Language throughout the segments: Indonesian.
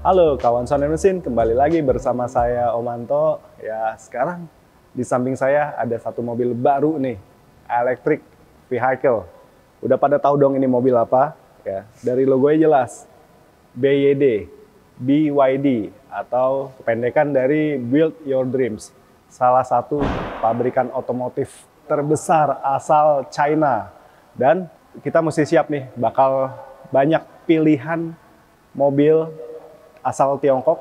Halo kawan Sound Mesin, kembali lagi bersama saya Omanto. Ya, sekarang di samping saya ada satu mobil baru nih, electric vehicle. Udah pada tahu dong ini mobil apa? Ya, dari logonya jelas, BYD atau kependekan dari Build Your Dreams. Salah satu pabrikan otomotif terbesar asal China. Dan kita mesti siap nih, bakal banyak pilihan mobil asal Tiongkok,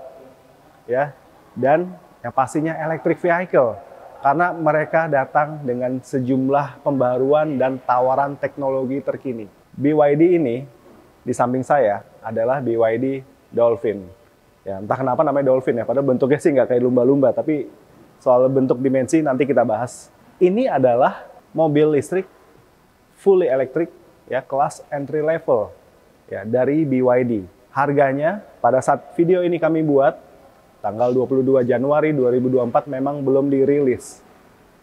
ya, dan yang pastinya electric vehicle, karena mereka datang dengan sejumlah pembaruan dan tawaran teknologi terkini. BYD ini di samping saya adalah BYD Dolphin. Ya, entah kenapa namanya Dolphin ya, padahal bentuknya sih nggak kayak lumba-lumba, tapi soal bentuk dimensi nanti kita bahas. Ini adalah mobil listrik fully electric, ya, kelas entry level, ya, dari BYD. Harganya pada saat video ini kami buat, tanggal 22 Januari 2024 memang belum dirilis.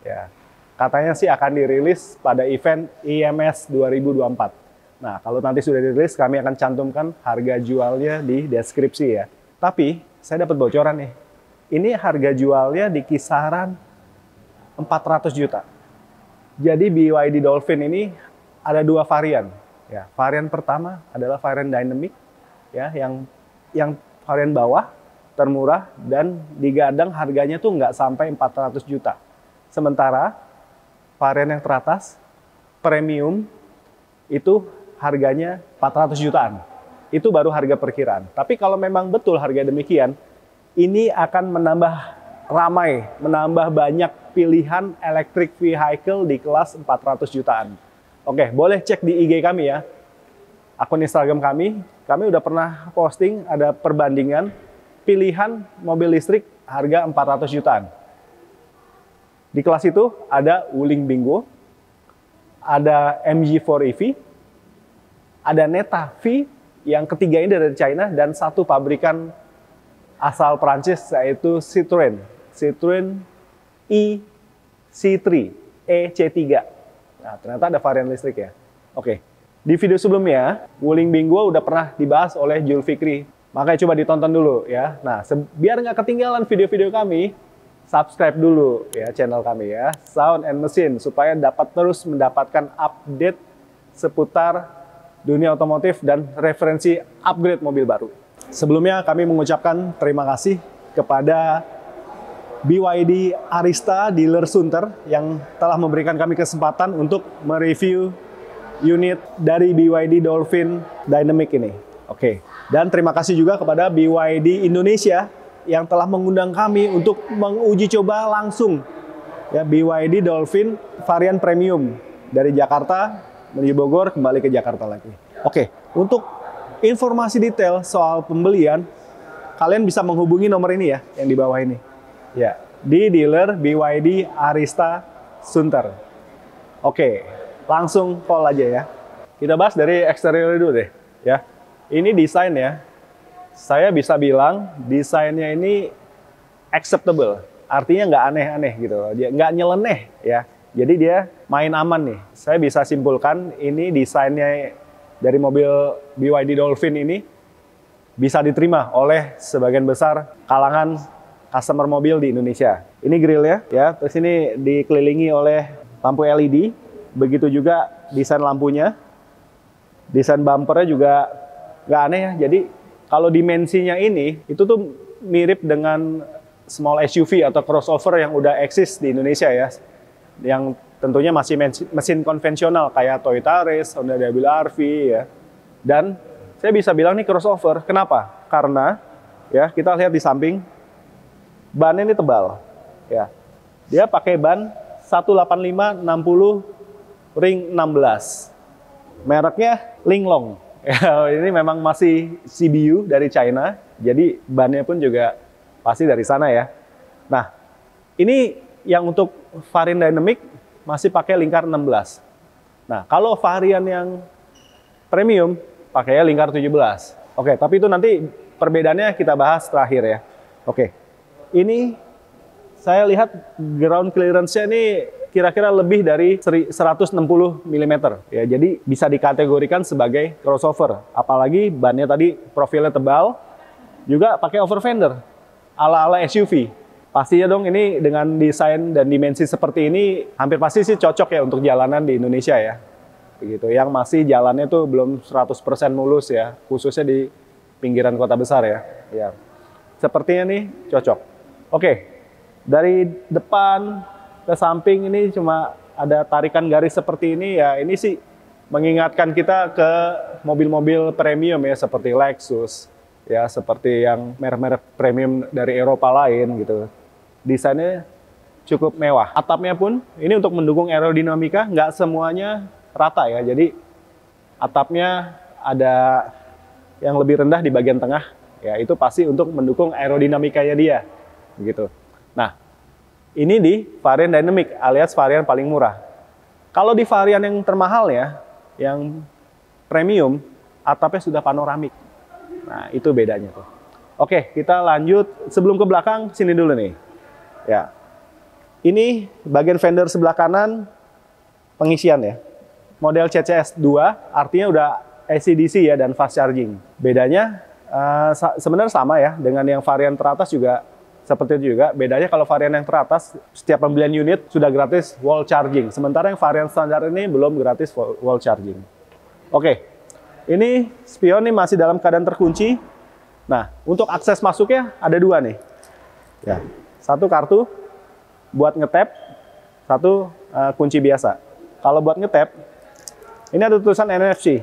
Ya, katanya sih akan dirilis pada event IMS 2024. Nah, kalau nanti sudah dirilis, kami akan cantumkan harga jualnya di deskripsi ya. Tapi, saya dapat bocoran nih. Ini harga jualnya di kisaran 400 juta. Jadi BYD Dolphin ini ada dua varian. Ya, varian pertama adalah varian Dynamic, ya, yang varian bawah termurah dan digadang harganya tuh nggak sampai 400 juta. Sementara varian yang teratas premium itu harganya 400 jutaan. Itu baru harga perkiraan. Tapi kalau memang betul harga demikian, ini akan menambah ramai, menambah banyak pilihan electric vehicle di kelas 400 jutaan. Oke, boleh cek di IG kami ya. Akun Instagram kami udah pernah posting ada perbandingan pilihan mobil listrik harga 400 jutaan. Di kelas itu ada Wuling Bingo, ada MG4 EV, ada Neta V yang ketiga ini dari China, dan satu pabrikan asal Prancis yaitu Citroën EC3. Nah, ternyata ada varian listrik ya. Oke. Di video sebelumnya, Wuling Bingo udah pernah dibahas oleh Jul Fikri. Makanya coba ditonton dulu ya. Nah, biar nggak ketinggalan video-video kami, subscribe dulu ya channel kami ya, Sound and Mesin, supaya dapat terus mendapatkan update seputar dunia otomotif dan referensi upgrade mobil baru. Sebelumnya kami mengucapkan terima kasih kepada BYD Arista Dealer Sunter yang telah memberikan kami kesempatan untuk mereview unit dari BYD Dolphin Dynamic ini. Oke. Dan terima kasih juga kepada BYD Indonesia yang telah mengundang kami untuk menguji coba langsung ya BYD Dolphin varian premium dari Jakarta menuju Bogor kembali ke Jakarta lagi. Oke, untuk informasi detail soal pembelian kalian bisa menghubungi nomor ini ya yang di bawah ini. Ya, di dealer BYD Arista Sunter. Oke. Langsung call aja ya. Kita bahas dari eksterior dulu deh ya. Ini desain ya. Saya bisa bilang desainnya ini acceptable. Artinya nggak aneh-aneh gitu. Dia nggak nyeleneh ya. Jadi dia main aman nih. Saya bisa simpulkan ini desainnya dari mobil BYD Dolphin ini bisa diterima oleh sebagian besar kalangan customer mobil di Indonesia. Ini grillnya ya. Terus ini dikelilingi oleh lampu LED. Begitu juga desain lampunya, desain bumpernya juga nggak aneh ya. Jadi kalau dimensinya ini, itu tuh mirip dengan small SUV atau crossover yang udah eksis di Indonesia ya. Yang tentunya masih mesin konvensional kayak Toyota Race, Honda WR-V ya. Dan saya bisa bilang nih crossover, kenapa? Karena ya kita lihat di samping, ban ini tebal ya. Dia pakai ban 185/60 ring 16. Mereknya Linglong. Ya, ini memang masih CBU dari China. Jadi bannya pun juga pasti dari sana ya. Nah, ini yang untuk varian Dynamic masih pakai lingkar 16. Nah, kalau varian yang premium pakai lingkar 17. Oke, tapi itu nanti perbedaannya kita bahas terakhir ya. Oke. Ini saya lihat ground clearance-nya ini kira-kira lebih dari 160 mm ya, jadi bisa dikategorikan sebagai crossover, apalagi bannya tadi profilnya tebal Juga pakai over fender, ala-ala SUV. Pastinya dong ini dengan desain dan dimensi seperti ini, hampir pasti sih cocok ya untuk jalanan di Indonesia ya. Begitu, yang masih jalannya tuh belum 100% mulus ya, khususnya di pinggiran kota besar ya. Ya. Sepertinya nih cocok. Oke, dari depan ke samping ini cuma ada tarikan garis seperti ini ya. Ini sih mengingatkan kita ke mobil-mobil premium ya, seperti Lexus ya, seperti yang merek-merek premium dari Eropa lain gitu. Desainnya cukup mewah. Atapnya pun ini untuk mendukung aerodinamika, nggak semuanya rata ya. Jadi atapnya ada yang lebih rendah di bagian tengah ya, itu pasti untuk mendukung aerodinamikanya dia gitu. Nah, ini di varian Dynamic alias varian paling murah. Kalau di varian yang termahal ya, yang premium, atapnya sudah panoramik. Nah, itu bedanya tuh. Oke, kita lanjut. Sebelum ke belakang, sini dulu nih. Ya. Ini bagian fender sebelah kanan pengisian ya. Model CCS 2 artinya udah AC/DC ya dan fast charging. Bedanya sebenarnya sama ya dengan yang varian teratas juga seperti itu juga. Bedanya kalau varian yang teratas setiap pembelian unit sudah gratis wall charging. Sementara yang varian standar ini belum gratis wall charging. Oke. Ini spion nih masih dalam keadaan terkunci. Nah, untuk akses masuknya ada dua nih. Ya. Satu kartu buat ngetap, satu kunci biasa. Kalau buat ngetap, ini ada tulisan NFC.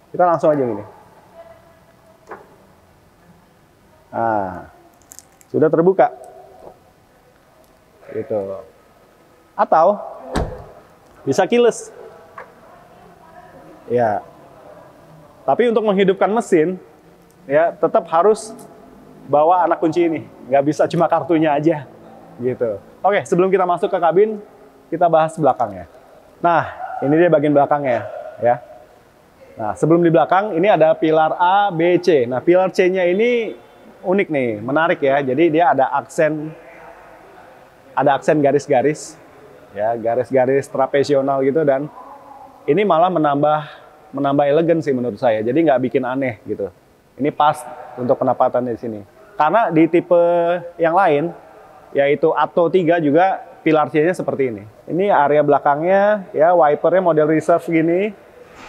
Kita langsung aja gini. Nah, sudah terbuka. Gitu. Atau bisa keyless. Ya. Tapi untuk menghidupkan mesin, ya tetap harus bawa anak kunci ini. Nggak bisa cuma kartunya aja. Gitu. Oke, sebelum kita masuk ke kabin, kita bahas belakangnya. Nah, ini dia bagian belakangnya, ya. Nah, sebelum di belakang, ini ada pilar A, B, C. Nah, pilar C-nya ini unik nih, menarik ya. Jadi dia ada aksen garis-garis, ya, garis-garis trapesional gitu, dan ini malah menambah elegan sih menurut saya. Jadi nggak bikin aneh gitu. Ini pas untuk penempatan di sini. Karena di tipe yang lain, yaitu Atto 3 juga pilar C-nya seperti ini. Ini area belakangnya, ya, wipernya model reserve gini,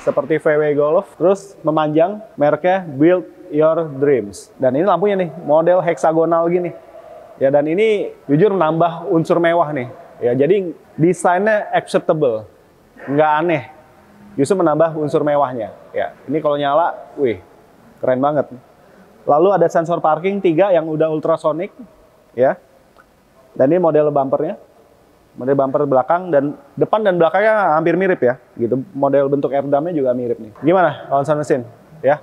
seperti VW Golf. Terus memanjang, mereknya Build Your Dreams. Dan ini lampunya nih, model heksagonal gini. Ya, dan ini jujur menambah unsur mewah nih. Ya, jadi desainnya acceptable, nggak aneh. Justru menambah unsur mewahnya. Ya, ini kalau nyala, wih, keren banget. Lalu ada sensor parking 3 yang udah ultrasonic, ya. Dan ini model bumpernya, model bumper belakang dan depan dan belakangnya hampir mirip ya, gitu. Model bentuk airdamnya juga mirip nih. Gimana konsen mesin, ya?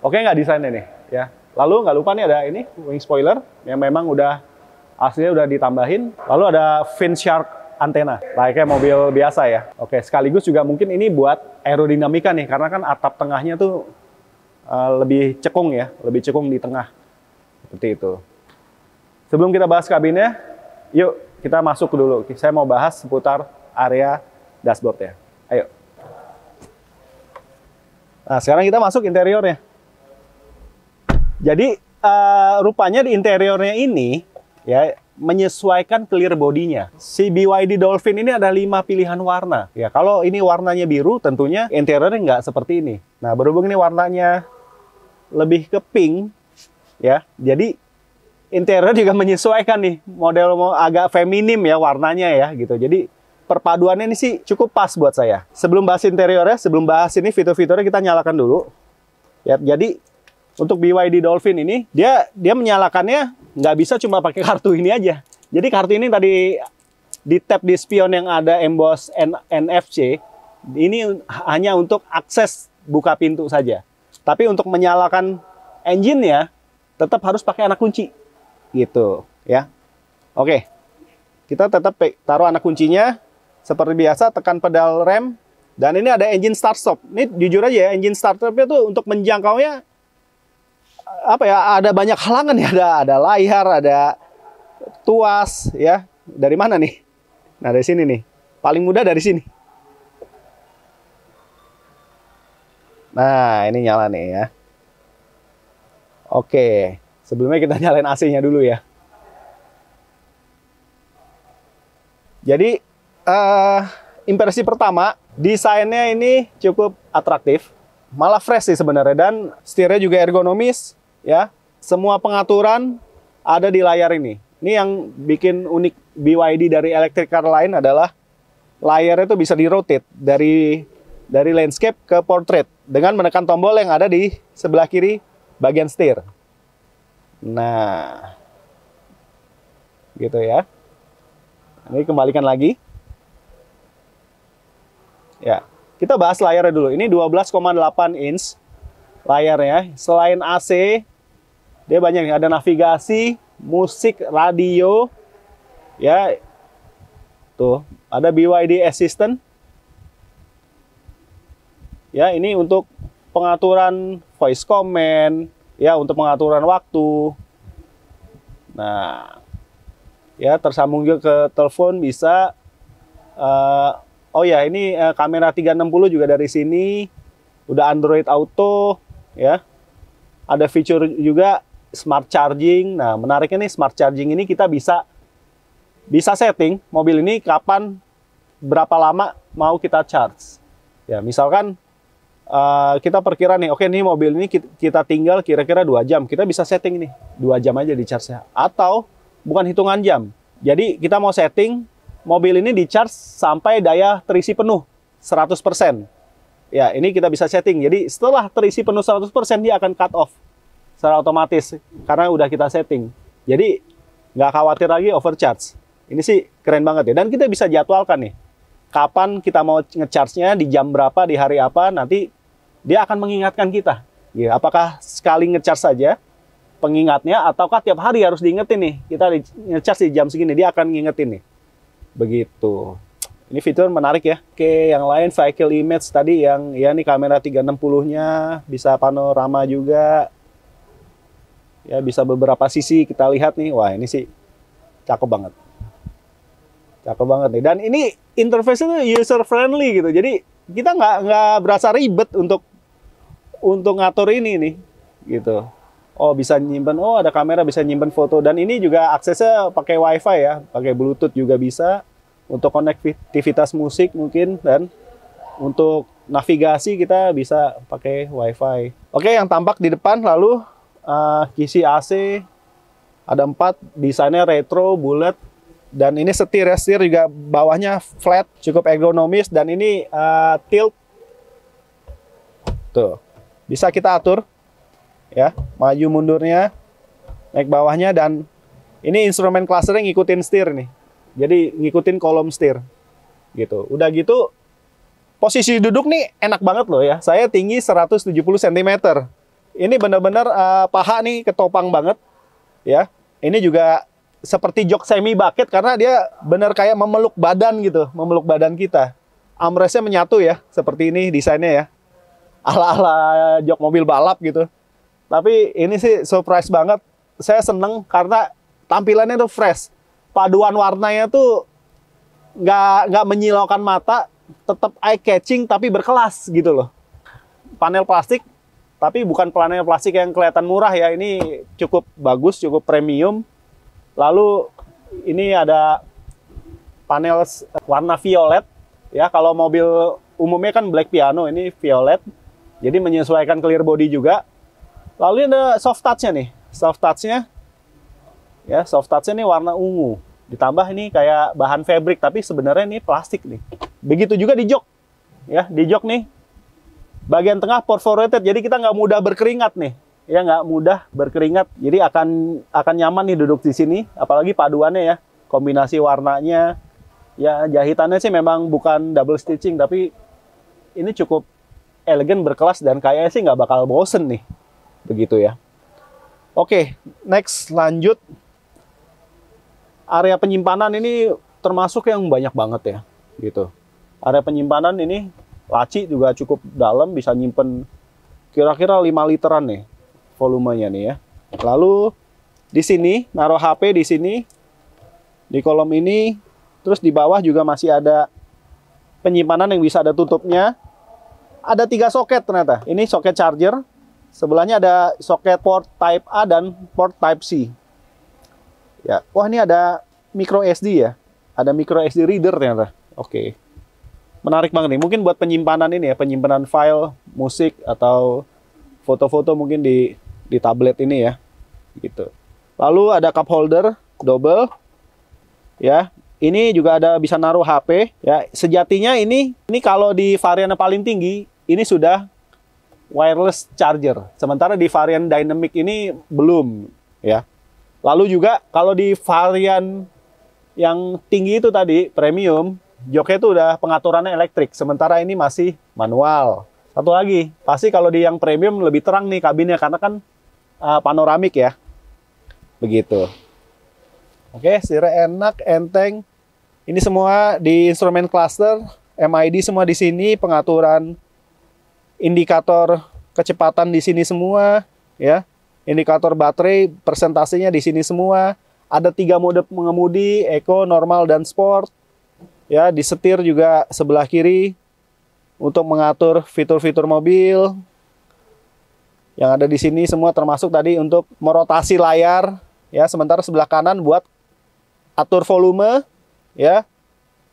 Oke nggak desainnya nih, ya? Lalu nggak lupa nih ada ini wing spoiler yang memang udah aslinya udah ditambahin. Lalu ada fin shark antena, layaknya mobil biasa ya. Oke, sekaligus juga mungkin ini buat aerodinamika nih, karena kan atap tengahnya tuh lebih cekung ya, lebih cekung di tengah, seperti itu. Sebelum kita bahas kabinnya, yuk kita masuk dulu. Saya mau bahas seputar area dashboard ya. Ayo. Nah, sekarang kita masuk interiornya. Jadi rupanya di interiornya ini ya menyesuaikan clear bodinya. Si BYD Dolphin ini ada 5 pilihan warna. Ya, kalau ini warnanya biru, tentunya interiornya nggak seperti ini. Nah, berhubung ini warnanya lebih ke pink, ya, jadi interior juga menyesuaikan nih, model agak feminim ya warnanya ya gitu. Jadi perpaduannya ini sih cukup pas buat saya. Sebelum bahas interiornya, sebelum bahas ini fitur-fiturnya, kita nyalakan dulu. Ya, jadi untuk BYD Dolphin ini dia menyalakannya nggak bisa cuma pakai kartu ini aja. Jadi kartu ini tadi di tap di spion yang ada emboss NFC ini hanya untuk akses buka pintu saja. Tapi untuk menyalakan engine-nya tetap harus pakai anak kunci. Gitu ya. Oke, kita tetap taruh anak kuncinya seperti biasa, tekan pedal rem, dan ini ada engine start stop. Ini jujur aja ya, engine start stopnya tuh untuk menjangkaunya apa ya, ada banyak halangan ya, ada layar, ada tuas ya. Dari mana nih? Nah, dari sini nih, paling mudah dari sini. Nah, ini nyala nih ya. Oke, sebelumnya kita nyalain AC-nya dulu ya. Jadi, impresi pertama, desainnya ini cukup atraktif. Malah fresh sih sebenarnya, dan setirnya juga ergonomis ya. Semua pengaturan ada di layar ini. Ini yang bikin unik BYD dari electric car lain adalah layarnya itu bisa di-rotate dari landscape ke portrait dengan menekan tombol yang ada di sebelah kiri bagian setir. Nah, gitu ya. Ini kembalikan lagi. Ya, kita bahas layarnya dulu. Ini 12,8 inch layarnya. Selain AC, dia banyak, ada navigasi, musik, radio. Ya, tuh ada BYD Assistant. Ya, ini untuk pengaturan voice command, ya, untuk pengaturan waktu. Nah, ya, tersambung juga ke telepon bisa. Oh ya, ini kamera 360 juga dari sini. Udah Android Auto, ya. Ada fitur juga smart charging. Nah, menariknya nih, smart charging ini kita bisa setting mobil ini kapan, berapa lama mau kita charge. Ya, misalkan kita perkira nih, oke nih mobil ini kita tinggal kira-kira 2 jam. Kita bisa setting nih, 2 jam aja di charge-nya. Atau bukan hitungan jam. Jadi kita mau setting mobil ini di charge sampai daya terisi penuh 100%. Ya, ini kita bisa setting. Jadi setelah terisi penuh 100%, dia akan cut off secara otomatis karena udah kita setting. Jadi nggak khawatir lagi overcharge. Ini sih keren banget ya. Dan kita bisa jadwalkan nih, kapan kita mau ngecharge-nya, di jam berapa, di hari apa. Nanti dia akan mengingatkan kita. Ya, apakah sekali ngecharge saja pengingatnya, ataukah tiap hari harus diingetin nih, kita ngecharge di jam segini, dia akan ngingetin nih. Begitu. Ini fitur menarik ya. Oke, yang lain vehicle image tadi yang ya nih kamera 360-nya bisa panorama juga. Ya, bisa beberapa sisi kita lihat nih. Wah, ini sih cakep banget. Cakep banget nih. Dan ini interface-nya user friendly gitu. Jadi kita nggak berasa ribet untuk ngatur ini nih gitu. Oh, bisa nyimpen, oh ada kamera, bisa nyimpen foto. Dan ini juga aksesnya pakai WiFi ya, pakai Bluetooth juga bisa. Untuk konektivitas musik mungkin, dan untuk navigasi kita bisa pakai WiFi. Oke, yang tampak di depan lalu kisi AC, ada 4, desainnya retro, bulat. Dan ini setir ya, setir juga bawahnya flat, cukup ergonomis. Dan ini tilt. Tuh, bisa kita atur. Ya, maju mundurnya, naik bawahnya, dan ini instrumen clustering ngikutin setir nih. Jadi ngikutin kolom setir. Gitu. Udah gitu, posisi duduk nih enak banget loh ya. Saya tinggi 170 cm. Ini benar-benar paha nih ketopang banget. Ya, ini juga seperti jok semi bucket karena dia benar kayak memeluk badan gitu, memeluk badan kita. Armrestnya menyatu ya, seperti ini desainnya ya. Ala-ala jok mobil balap gitu. Tapi ini sih surprise banget. Saya seneng karena tampilannya tuh fresh. Paduan warnanya tuh nggak menyilaukan mata, tetap eye catching tapi berkelas gitu loh. Panel plastik, tapi bukan panel plastik yang kelihatan murah ya. Ini cukup bagus, cukup premium. Lalu ini ada panel warna violet ya. Kalau mobil umumnya kan black piano, ini violet. Jadi menyesuaikan clear body juga. Lalu ada soft touch-nya nih. Soft touch-nya ya, soft touch-nya nih warna ungu. Ditambah ini kayak bahan fabric, tapi sebenarnya ini plastik nih. Begitu juga di jok. Ya, di jok nih. Bagian tengah perforated, jadi kita nggak mudah berkeringat nih. Ya, nggak mudah berkeringat. Jadi akan nyaman nih duduk di sini, apalagi paduannya ya. Kombinasi warnanya. Ya, jahitannya sih memang bukan double stitching, tapi ini cukup elegan, berkelas, dan kayaknya sih nggak bakal bosen nih. Begitu ya. Oke, next lanjut. Area penyimpanan ini termasuk yang banyak banget ya, gitu. Area penyimpanan ini laci juga cukup dalam, bisa nyimpen kira-kira 5 literan nih volumenya nih ya. Lalu di sini naruh HP di sini, di kolom ini, terus di bawah juga masih ada penyimpanan yang bisa ada tutupnya. Ada 3 soket ternyata. Ini soket charger, Sebelahnya ada soket port Type A dan port Type C. Ya, wah ini ada micro SD ya. Ada micro SD reader ternyata. Oke. Menarik banget nih. Mungkin buat penyimpanan ini ya, penyimpanan file musik atau foto-foto mungkin di tablet ini ya. Gitu. Lalu ada cup holder double. Ya, ini juga ada bisa naruh HP ya. Sejatinya ini kalau di varian yang paling tinggi ini sudah wireless charger. Sementara di varian dynamic ini belum ya. Lalu juga kalau di varian yang tinggi itu tadi premium, joknya itu udah pengaturannya elektrik. Sementara ini masih manual. Satu lagi, pasti kalau di yang premium lebih terang nih kabinnya karena kan panoramik ya. Begitu. Oke, setirnya enak, enteng. Ini semua di instrumen cluster, MID semua di sini, pengaturan indikator kecepatan di sini semua, ya. Indikator baterai persentasenya di sini semua. Ada 3 mode mengemudi, eco, normal, dan sport. Ya, di setir juga sebelah kiri untuk mengatur fitur-fitur mobil. Yang ada di sini semua termasuk tadi untuk merotasi layar, ya. Sementara sebelah kanan buat atur volume, ya.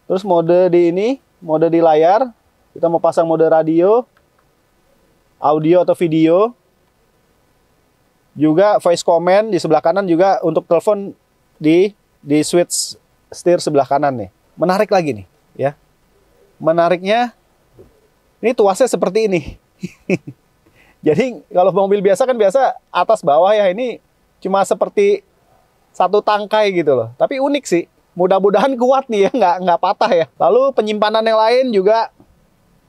Terus mode di ini, mode di layar. Kita mau pasang mode radio, audio atau video. Juga voice command di sebelah kanan juga untuk telepon di switch setir sebelah kanan nih. Menarik lagi nih, ya. Menariknya ini tuasnya seperti ini. Jadi kalau mobil biasa kan biasa atas bawah ya, ini cuma seperti satu tangkai gitu loh. Tapi unik sih. Mudah-mudahan kuat nih ya, nggak patah ya. Lalu penyimpanan yang lain juga,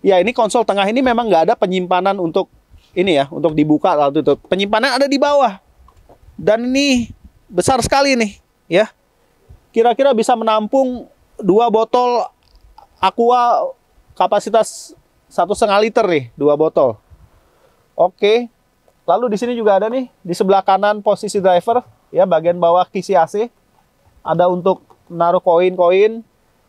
ya ini konsol tengah ini memang nggak ada penyimpanan untuk ini ya, untuk dibuka lalu tutup. Penyimpanan ada di bawah. Dan ini besar sekali nih, ya. Kira-kira bisa menampung 2 botol Aqua kapasitas 1,5 liter nih, 2 botol. Oke. Lalu di sini juga ada nih, di sebelah kanan posisi driver, ya, bagian bawah kisi AC. Ada untuk naruh koin-koin,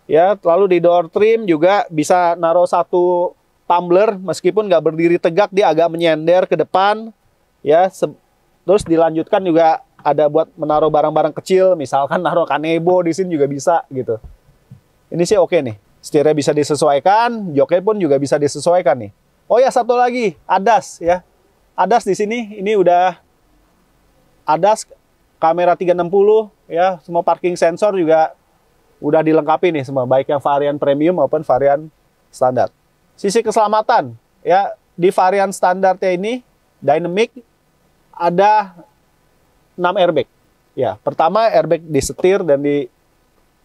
ya. Lalu di door trim juga bisa naruh 1 tumbler, meskipun nggak berdiri tegak, dia agak menyender ke depan, ya. Terus dilanjutkan juga ada buat menaruh barang-barang kecil, misalkan naruh kanebo di sini juga bisa gitu. Ini sih oke nih. Setirnya bisa disesuaikan, joknya pun juga bisa disesuaikan nih. Oh ya, satu lagi, ADAS ya. ADAS di sini ini udah ADAS kamera 360 ya, semua parking sensor juga udah dilengkapi nih semua, baik yang varian premium maupun varian standar. Sisi keselamatan, ya, di varian standarnya ini, dynamic, ada 6 airbag. Ya, pertama airbag di setir dan di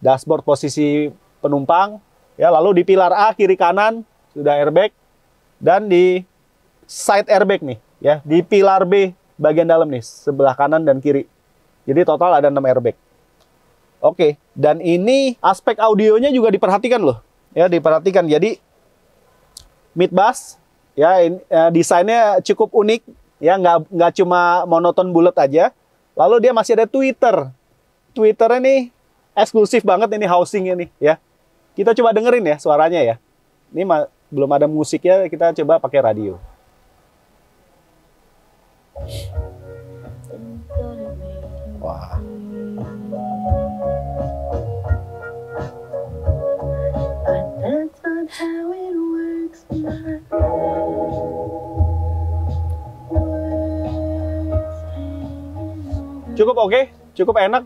dashboard posisi penumpang. Ya, lalu di pilar A, kiri kanan, sudah airbag. Dan di side airbag nih, ya, di pilar B, bagian dalam nih, sebelah kanan dan kiri. Jadi total ada 6 airbag. Oke, dan ini aspek audionya juga diperhatikan loh. Ya, diperhatikan. Jadi mid bass, ya, desainnya cukup unik, ya, nggak cuma monoton bulat aja. Lalu dia masih ada tweeter. Tweeternya nih eksklusif banget ini housingnya nih, ya. Kita coba dengerin ya suaranya ya. Ini belum ada musiknya, kita coba pakai radio. Wah. Cukup oke, cukup enak.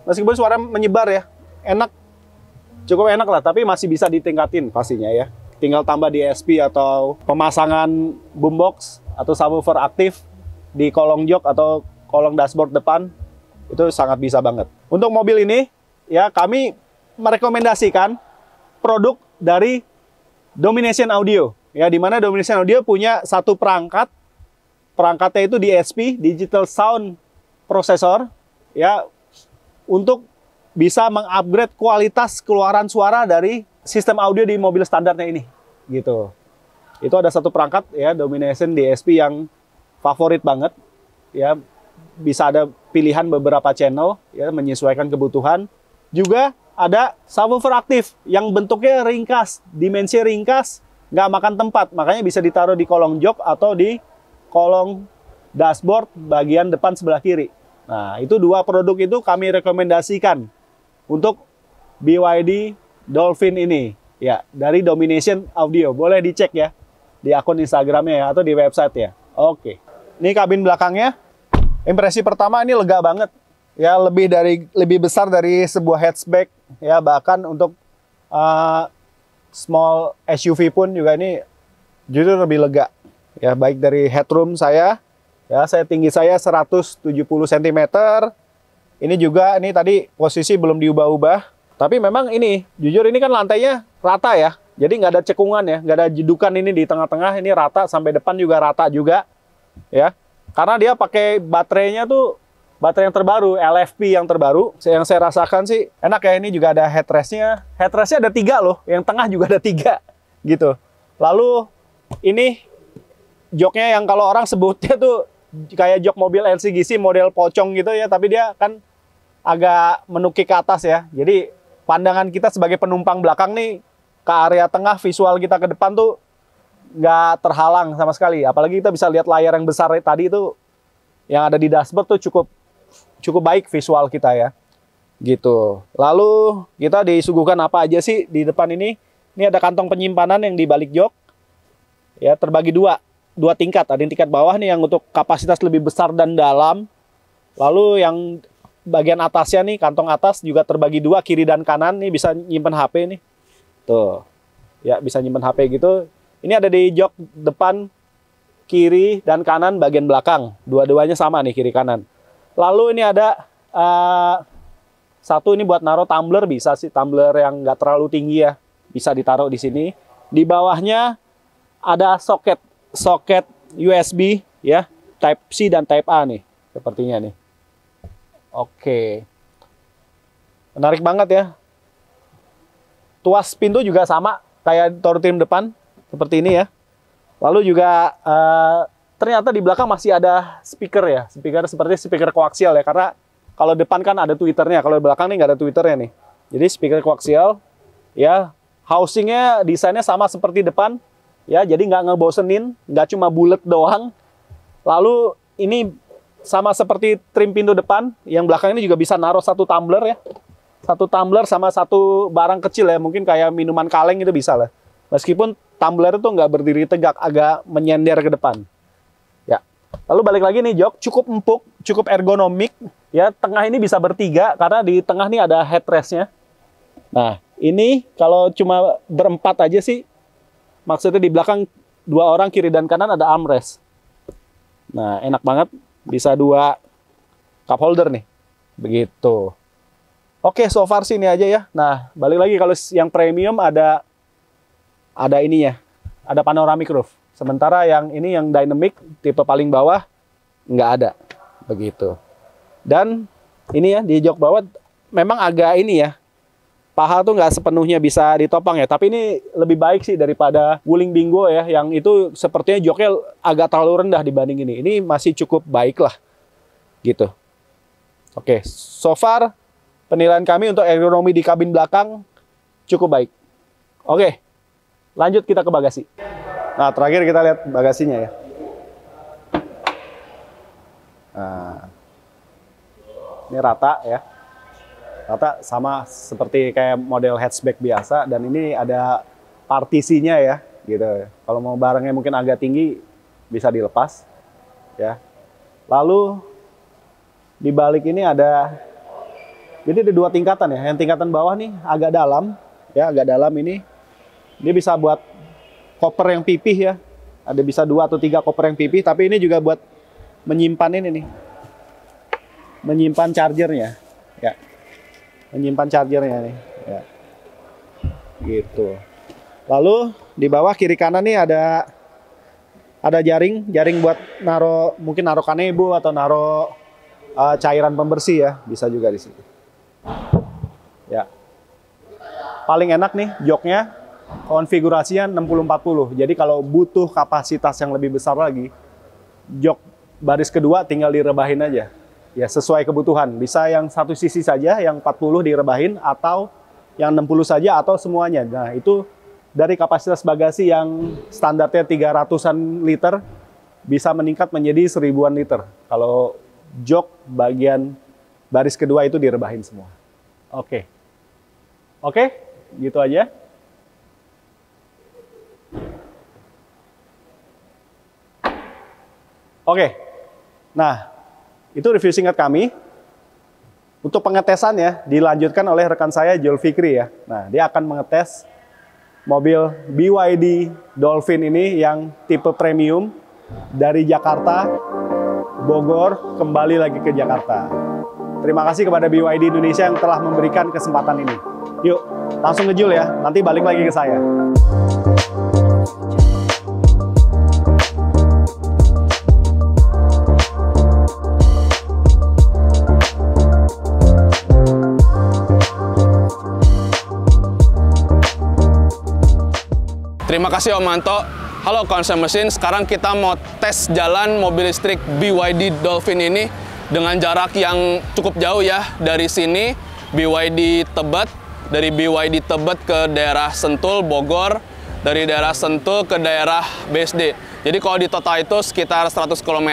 Meskipun suara menyebar ya, enak. Cukup enak lah, tapi masih bisa ditingkatin pastinya ya. Tinggal tambah DSP atau pemasangan boombox atau subwoofer aktif di kolong jok atau kolong dashboard depan, itu sangat bisa banget. Untuk mobil ini, ya, kami merekomendasikan produk dari Domination Audio. Ya, di mana Domination Audio punya satu perangkat. Perangkatnya itu DSP, Digital Sound Processor, ya, untuk bisa mengupgrade kualitas keluaran suara dari sistem audio di mobil standarnya ini, gitu. Itu ada satu perangkat ya, Domination DSP yang favorit banget, ya, bisa ada pilihan beberapa channel, ya, menyesuaikan kebutuhan. Juga ada subwoofer aktif yang bentuknya ringkas, dimensi ringkas, nggak makan tempat, makanya bisa ditaruh di kolong jok atau di kolong dashboard bagian depan sebelah kiri. Nah, itu dua produk itu kami rekomendasikan untuk BYD Dolphin ini. Ya, dari Domination Audio. Boleh dicek ya di akun Instagramnya ya, atau di website ya. Oke. Ini kabin belakangnya. Impresi pertama ini lega banget. Ya, lebih besar dari sebuah hatchback ya, bahkan untuk small SUV pun juga ini jujur lebih lega. Ya, baik dari headroom saya, ya tinggi saya 170 cm. Ini juga ini tadi posisi belum diubah-ubah, tapi memang ini jujur ini kan lantainya rata ya. Jadi nggak ada cekungan ya, nggak ada jedukan ini di tengah-tengah, ini rata sampai depan juga rata juga ya. Karena dia pakai baterainya tuh baterai yang terbaru, LFP yang terbaru. Yang saya rasakan sih enak ya, ini juga ada headrestnya. Headrestnya ada 3 loh, yang tengah juga ada 3 gitu. Lalu ini joknya yang kalau orang sebutnya tuh kayak jok mobil LCGC model pocong gitu ya, tapi dia kan agak menukik ke atas ya. Jadi pandangan kita sebagai penumpang belakang nih ke area tengah, visual kita ke depan tuh nggak terhalang sama sekali. Apalagi kita bisa lihat layar yang besar tadi itu yang ada di dashboard tuh cukup baik visual kita ya. Gitu. Lalu kita disuguhkan apa aja sih di depan ini? Ini ada kantong penyimpanan yang di balik jok. Ya, terbagi dua tingkat. Ada yang tingkat bawah nih yang untuk kapasitas lebih besar dan dalam. Lalu yang bagian atasnya nih, kantong atas juga terbagi 2, kiri dan kanan. Nih bisa nyimpen HP nih. Tuh. Ya, bisa nyimpen HP gitu. Ini ada di jok depan, kiri dan kanan bagian belakang. Dua-duanya sama nih, kiri kanan. Lalu ini ada satu ini buat naruh tumbler, bisa sih tumbler yang nggak terlalu tinggi ya, bisa ditaruh di sini. Di bawahnya ada soket USB ya, Type C dan Type A nih, sepertinya nih. Oke, menarik banget ya. Tuas pintu juga sama kayak door trim depan, seperti ini ya. Lalu juga ternyata di belakang masih ada speaker ya, speaker seperti speaker koaksial ya, karena kalau depan kan ada tweeternya, kalau di belakang nih nggak ada tweeternya nih. Jadi speaker koaksial ya, housingnya desainnya sama seperti depan ya, jadi nggak ngebosenin, nggak cuma bulat doang. Lalu ini sama seperti trim pintu depan, yang belakang ini juga bisa naruh satu tumbler ya, satu tumbler sama satu barang kecil ya, mungkin kayak minuman kaleng itu bisa lah. Meskipun tumbler itu nggak berdiri tegak, agak menyender ke depan. Lalu balik lagi nih jok, cukup empuk, cukup ergonomik. Ya, tengah ini bisa bertiga karena di tengah nih ada headrestnya. Nah, ini kalau cuma berempat aja sih, maksudnya di belakang 2 orang, kiri dan kanan ada armrest. Nah, enak banget, bisa 2 cup holder nih. Begitu. Oke, so far sih ini aja ya. Nah, balik lagi kalau yang premium ada ininya, ada panoramic roof. Sementara yang ini yang dynamic tipe paling bawah nggak ada, begitu. Dan ini ya di jok bawah memang agak ini ya, paha tuh nggak sepenuhnya bisa ditopang ya. Tapi ini lebih baik sih daripada Wuling Bingo ya, yang itu sepertinya joknya agak terlalu rendah dibanding ini. Ini masih cukup baik lah, gitu. Oke, so far penilaian kami untuk ergonomi di kabin belakang cukup baik. Oke, lanjut kita ke bagasi. Nah, terakhir kita lihat bagasinya ya. Nah, ini rata ya. Rata sama seperti kayak model hatchback biasa, dan ini ada partisinya ya, gitu. Kalau mau barangnya mungkin agak tinggi bisa dilepas ya. Lalu di balik ini jadi ada 2 tingkatan ya. Yang tingkatan bawah nih agak dalam ya, agak dalam ini. Dia bisa buat koper yang pipih ya, ada bisa 2 atau 3 koper yang pipih, tapi ini juga buat menyimpan ini nih, menyimpan chargernya ya, menyimpan chargernya nih ya, gitu. Lalu di bawah kiri kanan nih ada jaring buat mungkin naruh kanebo atau naruh cairan pembersih ya, bisa juga di sini ya. Paling enak nih joknya, konfigurasinya 60-40. Jadi kalau butuh kapasitas yang lebih besar lagi, jok baris kedua tinggal direbahin aja. Ya, sesuai kebutuhan. Bisa yang satu sisi saja, yang 40 direbahin, atau yang 60 saja, atau semuanya. Nah, itu dari kapasitas bagasi yang standarnya 300-an liter, bisa meningkat menjadi 1000-an liter. Kalau jok bagian baris kedua itu direbahin semua. Oke. Oke, gitu aja. Oke. Nah, itu review singkat kami. Untuk pengetesan ya, dilanjutkan oleh rekan saya Jul Fikri ya. Nah, dia akan mengetes mobil BYD Dolphin ini yang tipe premium dari Jakarta, Bogor, kembali lagi ke Jakarta. Terima kasih kepada BYD Indonesia yang telah memberikan kesempatan ini. Yuk, langsung ke Jul ya, nanti balik lagi ke saya. Terima kasih Om Manto. Halo Konser Mesin, sekarang kita mau tes jalan mobil listrik BYD Dolphin ini dengan jarak yang cukup jauh ya. Dari sini BYD Tebet, dari BYD Tebet ke daerah Sentul, Bogor, dari daerah Sentul ke daerah BSD. Jadi kalau di total itu sekitar 100 km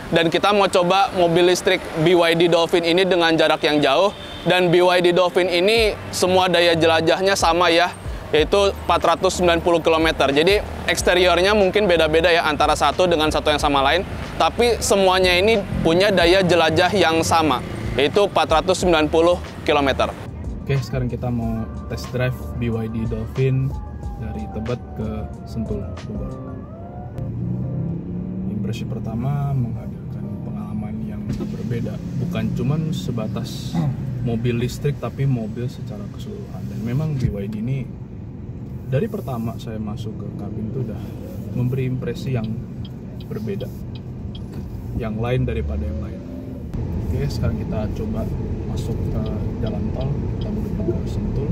dan kita mau coba mobil listrik BYD Dolphin ini dengan jarak yang jauh. Dan BYD Dolphin ini semua daya jelajahnya sama ya, yaitu 490 km. Jadi eksteriornya mungkin beda-beda ya antara satu dengan satu yang sama lain, tapi semuanya ini punya daya jelajah yang sama, yaitu 490 km. Oke, sekarang kita mau test drive BYD Dolphin dari Tebet ke Sentul, Bogor. Impresi pertama menghadirkan pengalaman yang berbeda, bukan cuman sebatas mobil listrik, tapi mobil secara keseluruhan. Dan memang BYD ini dari pertama saya masuk ke kabin itu udah memberi impresi yang berbeda, yang lain daripada yang lain. Oke, sekarang kita coba masuk ke jalan tol, kita menuju ke Sentul.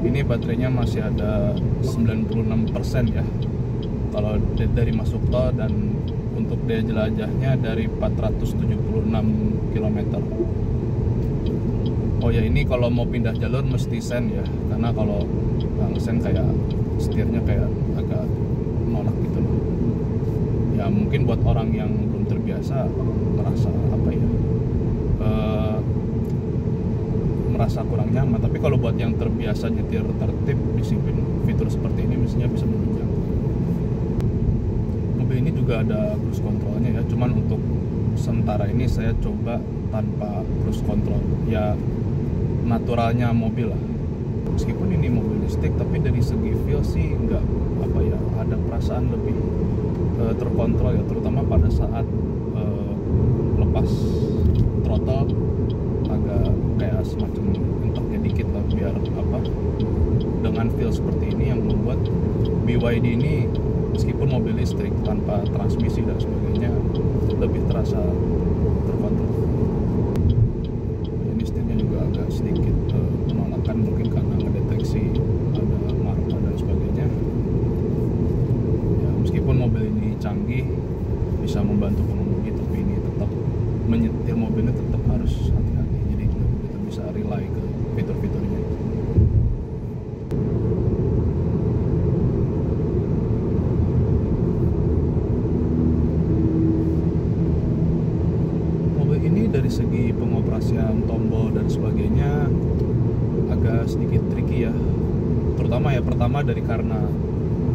Ini baterainya masih ada 96% ya kalau dari masuk tol, dan untuk daya jelajahnya dari 476 km. Oh ya, ini kalau mau pindah jalur mesti sen ya, karena kalau nggak sen kayak setirnya kayak agak nolak gitu loh. Ya mungkin buat orang yang belum terbiasa merasa apa ya, merasa kurang nyaman. Tapi kalau buat yang terbiasa nyetir tertib, disiplin, fitur seperti ini mestinya bisa menunjang. Mobil ini juga ada cruise controlnya ya, cuman untuk sementara ini saya coba tanpa cruise control ya, naturalnya mobil lah. Meskipun ini mobil listrik, tapi dari segi feel sih nggak apa ya, ada perasaan lebih terkontrol ya, terutama pada saat lepas throttle agak kayak semacam entoknya dikit lah, biar apa, dengan feel seperti ini yang membuat BYD ini meskipun mobil listrik tanpa transmisi dan sebagainya lebih terasa terkontrol. Ini setirnya juga agak sedikit penolakan, mungkin karena mendeteksi ada marka dan sebagainya ya. Meskipun mobil ini canggih, bisa membantu pengemudi, tapi ini tetap menyetir mobilnya tetap harus hati-hati, jadi kita bisa rely ke fitur-fiturnya. Mobil ini dari segi pengoperasian tombol dan sebagainya agak sedikit tricky ya, terutama ya pertama dari karena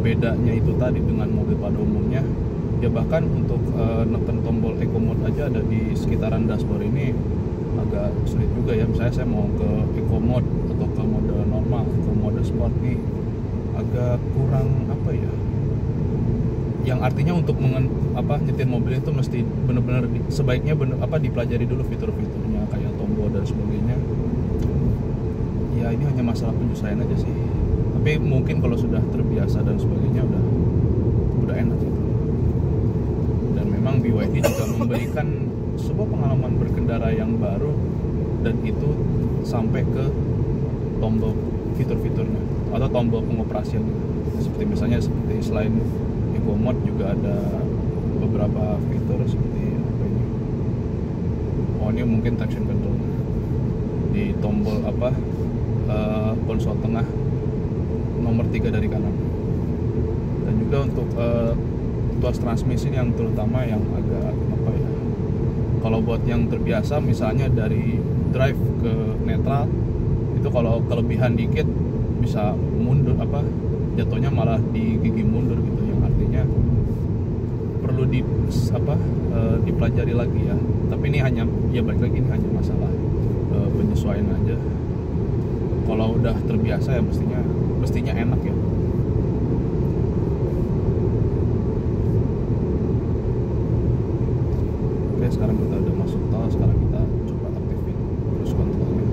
bedanya itu tadi dengan mobil pada umumnya ya. Bahkan untuk neken tombol eco mode aja ada di sekitaran dashboard ini agak sulit juga ya. Misalnya saya mau ke eco mode atau ke mode normal, ke mode sport nih agak kurang apa ya, yang artinya untuk nyetir mobil itu mesti benar-benar sebaiknya dipelajari dulu fitur-fiturnya kayak tombol dan sebagainya. Ya ini hanya masalah penyesuaian aja sih, tapi mungkin kalau sudah terbiasa dan sebagainya udah enak gitu. Dan memang BYD juga memberikan sebuah pengalaman berkendara yang baru, dan itu sampai ke tombol fitur-fiturnya atau tombol pengoperasiannya. Seperti selain eco mode juga ada beberapa fitur seperti apa ini. Oh, ini mungkin traction control di tombol konsol tengah nomor 3 dari kanan, dan juga untuk tuas transmisi yang terutama yang agak apa ya, kalau buat yang terbiasa misalnya dari drive ke netral itu kalau kelebihan dikit bisa mundur, apa jatuhnya malah di gigi mundur gitu, yang artinya perlu dipelajari lagi ya. Tapi ini hanya, ya balik lagi, ini hanya masalah penyesuaian aja. Kalau udah terbiasa ya mestinya enak ya. Oke, sekarang kita udah masuk tol. Sekarang kita coba aktifin cruise controlnya.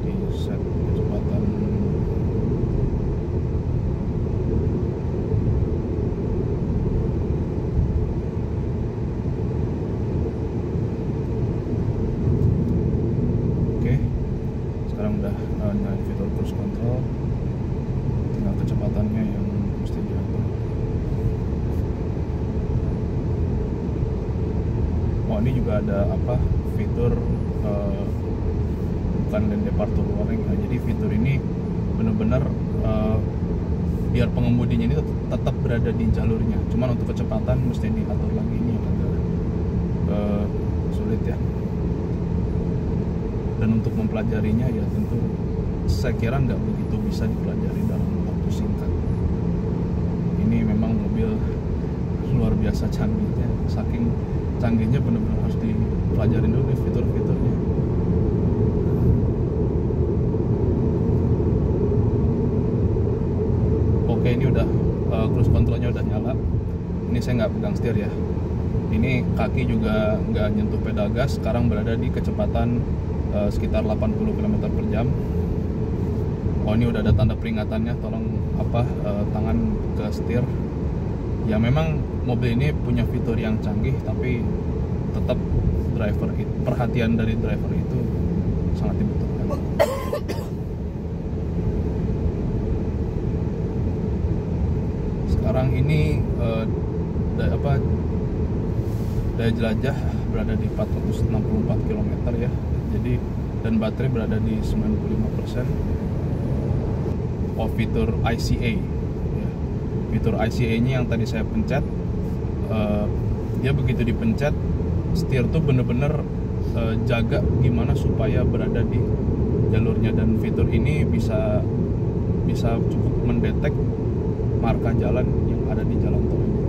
Di set kecepatan. Oke, sekarang udah nyalain fitur cruise control. Tinggal kecepatannya yang mesti diatur. Oh, ini juga ada fitur bukan lane departure warning. Nah, jadi fitur ini benar-benar biar pengemudinya ini tetap berada di jalurnya. Cuman untuk kecepatan mesti diatur lagi, ini yang agak sulit ya. Dan untuk mempelajarinya ya tentu saya kira nggak begitu bisa dipelajari dalam waktu singkat. Ini memang mobil luar biasa canggihnya, saking canggihnya benar-benar harus dipelajarin dulu fitur-fiturnya. Oke, ini udah cruise controlnya udah nyala. Ini saya nggak pegang setir ya. Ini kaki juga nggak nyentuh pedal gas. Sekarang berada di kecepatan sekitar 80 km per jam. Oh, ini udah ada tanda peringatannya, tolong tangan ke setir. Ya memang mobil ini punya fitur yang canggih, tapi tetap perhatian dari driver itu sangat dibutuhkan. Sekarang ini daya jelajah berada di 464 km ya. Jadi dan baterai berada di 95%. Fitur ICA ya. Fitur ICA-nya yang tadi saya pencet, dia begitu dipencet, setir tuh bener-bener jaga gimana supaya berada di jalurnya, dan fitur ini bisa cukup mendetek marka jalan yang ada di jalan tol ini.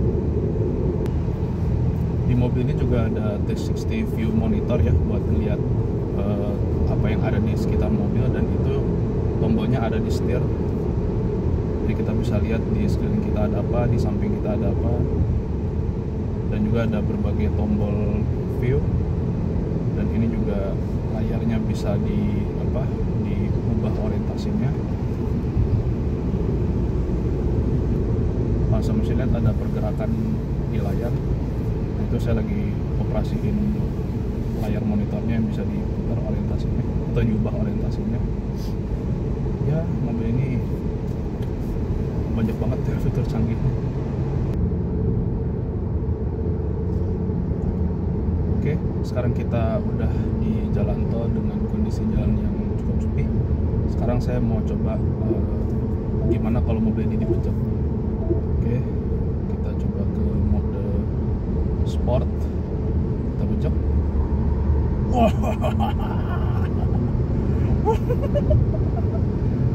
Di mobil ini juga ada 360 view monitor ya, buat ngeliat apa yang ada di sekitar mobil, dan itu tombolnya ada di setir. Jadi kita bisa lihat di sekeliling kita ada apa, di samping kita ada apa, dan juga ada berbagai tombol view. Dan ini juga layarnya bisa diubah orientasinya. Saya mesti lihat ada pergerakan di layar. Nah, itu saya lagi operasiin layar monitornya yang bisa diputar orientasinya atau diubah orientasinya. Ya, mobil ini banyak banget ya fitur canggihnya. Oke, sekarang kita udah di jalan tol dengan kondisi jalan yang cukup sepi. Sekarang saya mau coba gimana kalau mobil ini dipejam. Oke, kita coba ke mode sport. Kita pejam.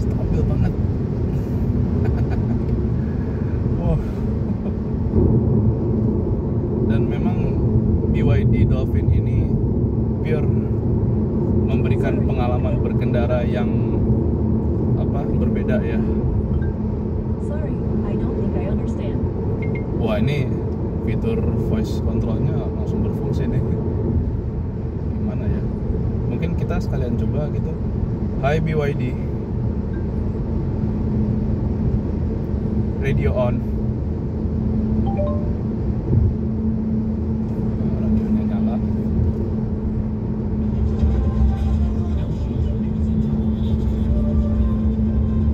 Stabil banget. Dan memang BYD Dolphin ini pure memberikan pengalaman berkendara yang berbeda ya. Sorry, I don't think I understand. Wah, ini fitur voice controlnya langsung berfungsi nih. Gimana ya? Mungkin kita sekalian coba gitu. Hi BYD, radio on. Radionya nyala.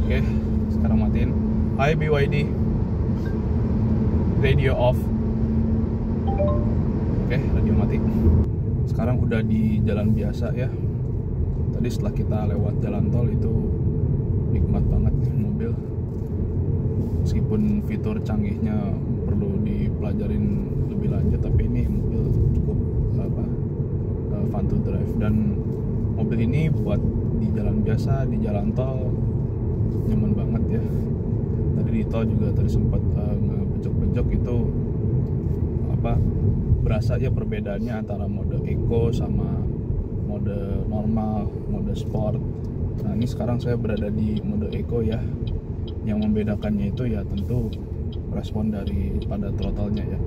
Oke, sekarang matiin. Hi BYD, radio off. Oke, radio mati. Sekarang udah di jalan biasa ya. Kita Tadi setelah kita lewat jalan tol itu nikmat banget nih mobil. Meskipun fitur canggihnya perlu dipelajarin lebih lanjut, tapi ini mobil cukup fun to drive. Dan mobil ini buat di jalan biasa, di jalan tol nyaman banget ya. Tadi di tol juga tadi sempat ngebejok-bejok itu berasa ya perbedaannya antara mode eco sama mode normal, mode sport. Nah ini sekarang saya berada di mode eco ya. Yang membedakannya itu ya tentu respon pada throttle-nya ya.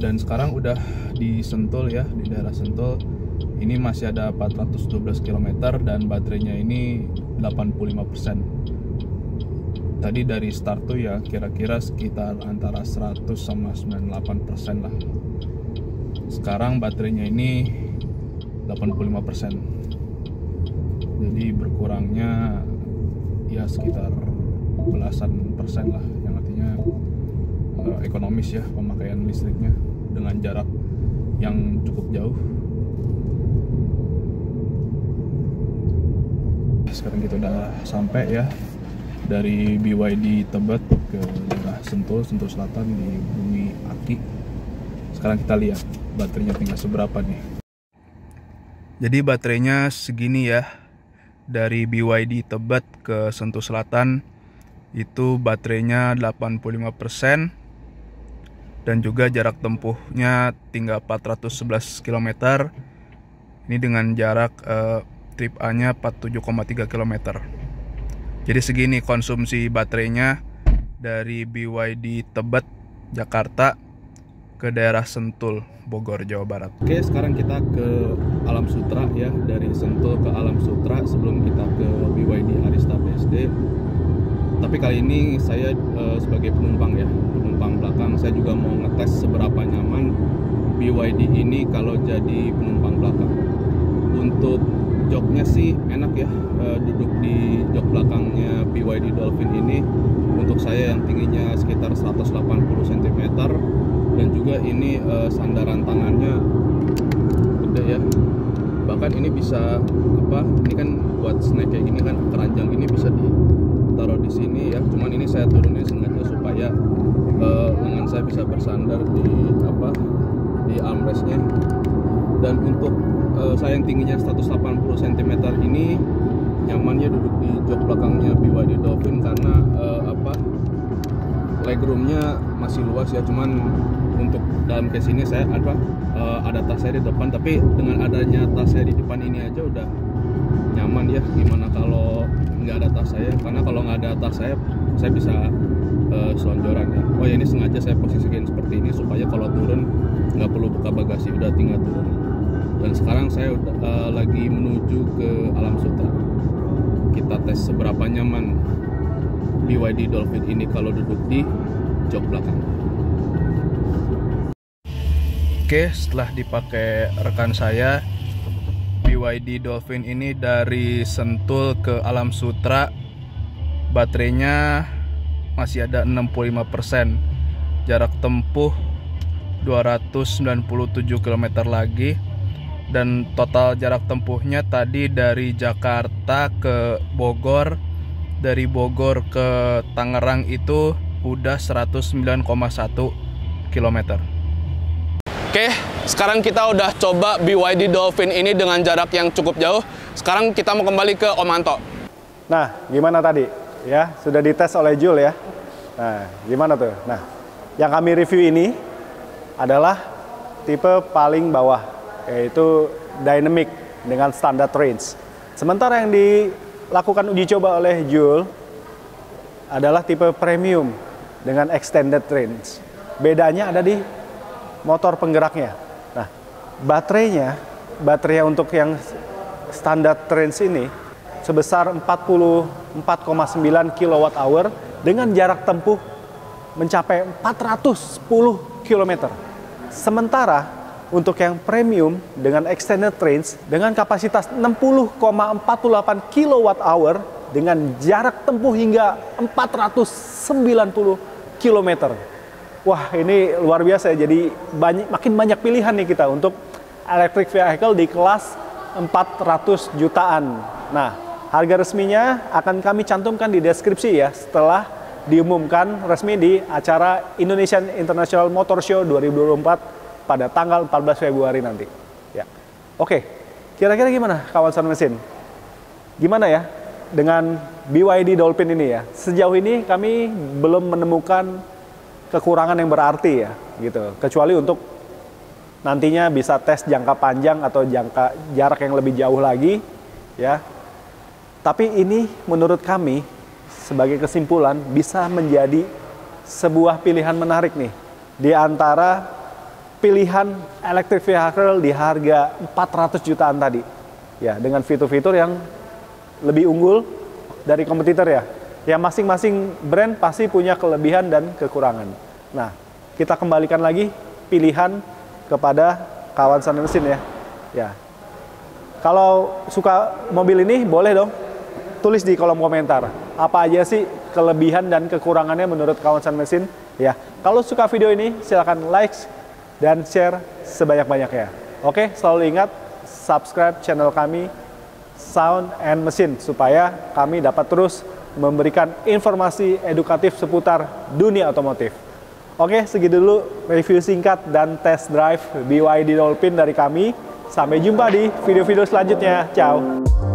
Dan sekarang udah di Sentul ya, di daerah Sentul. Ini masih ada 412 km dan baterainya ini 85%. Tadi dari start tuh ya kira-kira sekitar antara 100 sama 98% lah. Sekarang baterainya ini 85%. Jadi berkurangnya ya sekitar belasan persen lah, yang artinya ekonomis ya pemakaian listriknya dengan jarak yang cukup jauh. Sekarang kita udah sampai ya dari BYD Tebet ke daerah Sentul Selatan di Bumi Aki. Sekarang kita lihat baterainya tinggal seberapa nih. Jadi baterainya segini ya. Dari BYD Tebet ke Sentul Selatan itu baterainya 85% dan juga jarak tempuhnya tinggal 411 km. Ini dengan jarak trip A-nya 47,3 km. Jadi segini konsumsi baterainya dari BYD Tebet Jakarta ke daerah Sentul Bogor, Jawa Barat. Oke, sekarang kita ke Alam Sutra ya, dari Sentul ke Alam Sutra sebelum kita ke BYD Arista BSD. Tapi kali ini saya sebagai penumpang ya, penumpang belakang. Saya juga mau ngetes seberapa nyaman BYD ini kalau jadi penumpang belakang. Untuk joknya sih enak ya, duduk di jok belakangnya BYD Dolphin ini untuk saya yang tingginya sekitar 180 cm dan juga ini sandaran tangannya gede ya. Bahkan ini bisa ini kan buat snack kayak gini kan, keranjang ini bisa ditaruh di sini ya. Cuman ini saya turunin sengaja supaya lengan saya bisa bersandar di armrestnya. Dan untuk saya yang tingginya 180 cm ini nyamannya duduk di jok belakangnya BYD Dolphin karena legroomnya masih luas ya. Cuman untuk dalam case ini saya ada tas saya di depan, tapi dengan adanya tas saya di depan ini aja udah nyaman ya. Gimana kalau nggak ada tas saya? Karena kalau nggak ada tas saya bisa selonjoran ya. Oh ya, ini sengaja saya posisikan seperti ini supaya kalau turun nggak perlu buka bagasi, udah tinggal turun. Dan sekarang saya udah lagi menuju ke Alam Sutra. Kita tes seberapa nyaman BYD Dolphin ini kalau duduk di jok belakang. Oke, setelah dipakai rekan saya, BYD Dolphin ini dari Sentul ke Alam Sutra, baterainya masih ada 65%. Jarak tempuh 297 km lagi. Dan total jarak tempuhnya tadi dari Jakarta ke Bogor, dari Bogor ke Tangerang itu udah 109,1 km. Oke, sekarang kita udah coba BYD Dolphin ini dengan jarak yang cukup jauh. Sekarang kita mau kembali ke Om Anto. Nah, gimana tadi? Ya, sudah dites oleh Jul ya. Nah, gimana tuh? Nah, yang kami review ini adalah tipe paling bawah, yaitu dynamic dengan standar range. Sementara yang dilakukan uji coba oleh Jul adalah tipe premium dengan extended range. Bedanya ada di motor penggeraknya. Nah, baterai untuk yang standar range ini sebesar 44,9 kWh dengan jarak tempuh mencapai 410 km. Sementara untuk yang premium dengan extended range dengan kapasitas 60,48 kWh dengan jarak tempuh hingga 490 km. Wah, ini luar biasa. Jadi makin banyak pilihan nih kita untuk electric vehicle di kelas 400 jutaan. Nah, harga resminya akan kami cantumkan di deskripsi ya setelah diumumkan resmi di acara Indonesian International Motor Show 2024 pada tanggal 14 Februari nanti. Ya. Oke, kira-kira gimana kawan Sound Mesin? Gimana ya dengan BYD Dolphin ini ya? Sejauh ini kami belum menemukan kekurangan yang berarti ya, gitu. Kecuali untuk nantinya bisa tes jangka panjang atau jarak yang lebih jauh lagi, ya. Tapi ini menurut kami sebagai kesimpulan bisa menjadi sebuah pilihan menarik nih di antara pilihan electric vehicle di harga 400 jutaan tadi. Ya, dengan fitur-fitur yang lebih unggul dari kompetitor ya. Ya, masing-masing brand pasti punya kelebihan dan kekurangan. Nah, kita kembalikan lagi pilihan kepada kawan Sound Mesin ya. Ya. Kalau suka mobil ini boleh dong tulis di kolom komentar apa aja sih kelebihan dan kekurangannya menurut kawan Sound Mesin ya. Kalau suka video ini silakan like dan share sebanyak-banyaknya. Oke, selalu ingat subscribe channel kami Sound and Mesin supaya kami dapat terus memberikan informasi edukatif seputar dunia otomotif. Oke, segitu dulu review singkat dan test drive BYD Dolphin dari kami. Sampai jumpa di video-video selanjutnya. Ciao.